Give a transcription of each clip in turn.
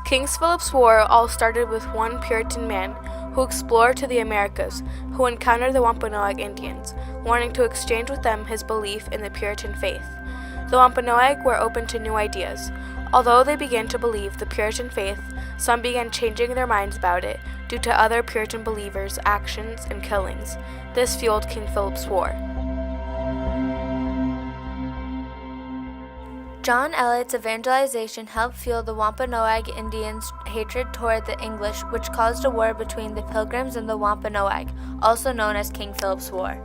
King Philip's War all started with one Puritan man who explored to the Americas, who encountered the Wampanoag Indians, wanting to exchange with them his belief in the Puritan faith. The Wampanoag were open to new ideas. Although they began to believe the Puritan faith, some began changing their minds about it due to other Puritan believers' actions and killings. This fueled King Philip's War. John Eliot's evangelization helped fuel the Wampanoag Indians' hatred toward the English, which caused a war between the Pilgrims and the Wampanoag, also known as King Philip's War.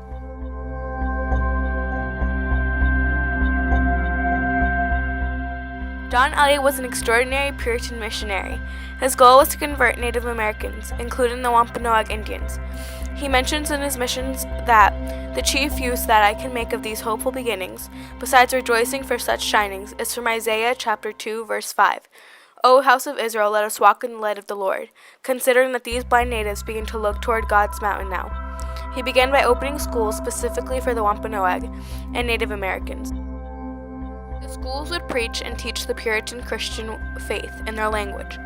John Eliot was an extraordinary Puritan missionary. His goal was to convert Native Americans, including the Wampanoag Indians. He mentions in his missions that the chief use that I can make of these hopeful beginnings, besides rejoicing for such shinings, is from Isaiah chapter 2, verse 5. O house of Israel, let us walk in the light of the Lord, considering that these blind natives begin to look toward God's mountain now. He began by opening schools specifically for the Wampanoag and Native Americans. The schools would preach and teach the Puritan Christian faith in their language.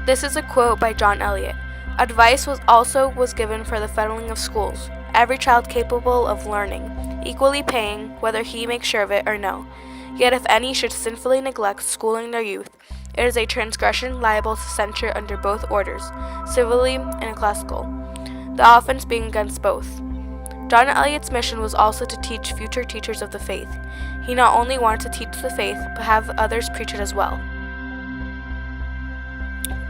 This is a quote by John Eliot. Advice was given for the funding of schools, every child capable of learning, equally paying whether he makes sure of it or no. Yet if any should sinfully neglect schooling their youth, it is a transgression liable to censure under both orders, civilly and ecclesiastical, the offense being against both. John Eliot's mission was also to teach future teachers of the faith. He not only wanted to teach the faith, but have others preach it as well.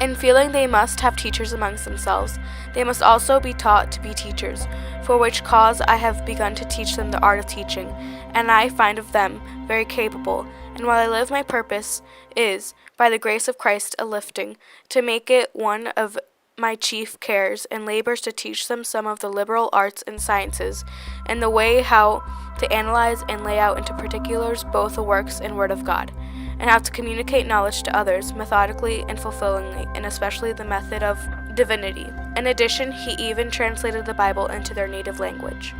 In feeling they must have teachers amongst themselves, they must also be taught to be teachers, for which cause I have begun to teach them the art of teaching, and I find of them very capable, and while I live my purpose is, by the grace of Christ, a lifting, to make it one of my chief cares and labors to teach them some of the liberal arts and sciences, and the way how to analyze and lay out into particulars both the works and word of God, and how to communicate knowledge to others methodically and fulfillingly, and especially the method of divinity. In addition, he even translated the Bible into their native language.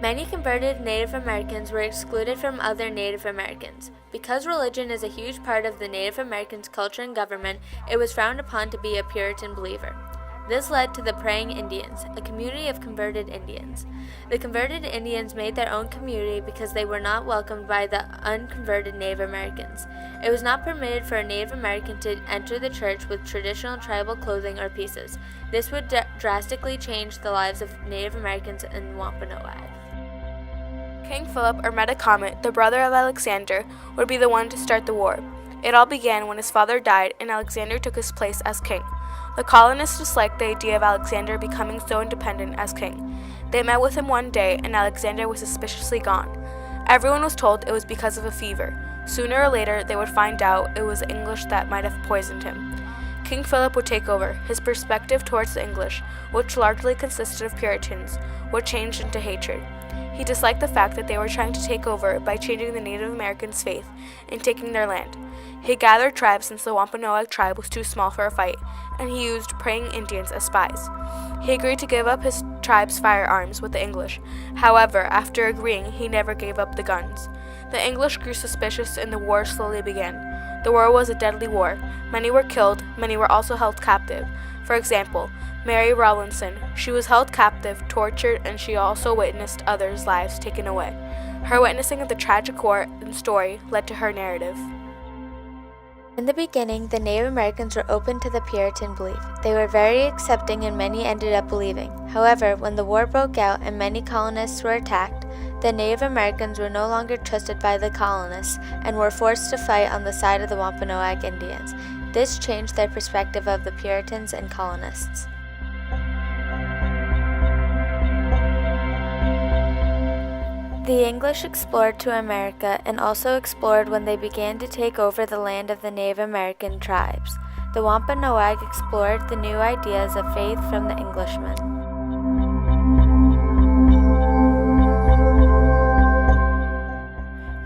Many converted Native Americans were excluded from other Native Americans. Because religion is a huge part of the Native Americans' culture and government, it was frowned upon to be a Puritan believer. This led to the Praying Indians, a community of converted Indians. The converted Indians made their own community because they were not welcomed by the unconverted Native Americans. It was not permitted for a Native American to enter the church with traditional tribal clothing or pieces. This would drastically change the lives of Native Americans in Wampanoag. King Philip, or Metacomet, the brother of Alexander, would be the one to start the war. It all began when his father died and Alexander took his place as king. The colonists disliked the idea of Alexander becoming so independent as king. They met with him one day and Alexander was suspiciously gone. Everyone was told it was because of a fever. Sooner or later, they would find out it was the English that might have poisoned him. King Philip would take over. His perspective towards the English, which largely consisted of Puritans, would change into hatred. He disliked the fact that they were trying to take over by changing the Native Americans' faith and taking their land. He gathered tribes since the Wampanoag tribe was too small for a fight, and he used praying Indians as spies. He agreed to give up his tribe's firearms with the English. However, after agreeing, he never gave up the guns. The English grew suspicious and the war slowly began. The war was a deadly war. Many were killed, many were also held captive. For example, Mary Rowlandson. She was held captive, tortured, and she also witnessed others' lives taken away. Her witnessing of the tragic war and story led to her narrative. In the beginning, the Native Americans were open to the Puritan belief. They were very accepting and many ended up believing. However, when the war broke out and many colonists were attacked, the Native Americans were no longer trusted by the colonists and were forced to fight on the side of the Wampanoag Indians. This changed their perspective of the Puritans and colonists. The English explored to America and also explored when they began to take over the land of the Native American tribes. The Wampanoag explored the new ideas of faith from the Englishmen.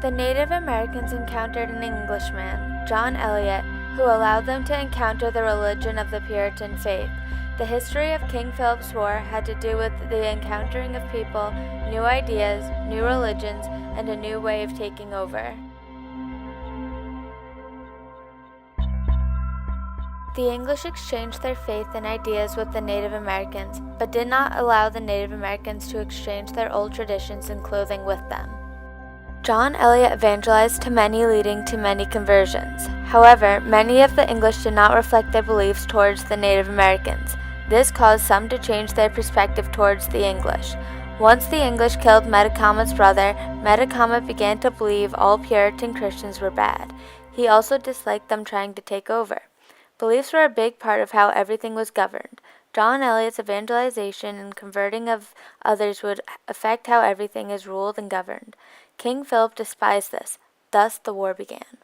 The Native Americans encountered an Englishman, John Eliot, who allowed them to encounter the religion of the Puritan faith. The history of King Philip's War had to do with the encountering of people, new ideas, new religions, and a new way of taking over. The English exchanged their faith and ideas with the Native Americans, but did not allow the Native Americans to exchange their old traditions and clothing with them. John Eliot evangelized to many, leading to many conversions. However, many of the English did not reflect their beliefs towards the Native Americans. This caused some to change their perspective towards the English. Once the English killed Metacomet's brother, Metacomet began to believe all Puritan Christians were bad. He also disliked them trying to take over. Beliefs were a big part of how everything was governed. John Eliot's evangelization and converting of others would affect how everything is ruled and governed. King Philip despised this. Thus the war began.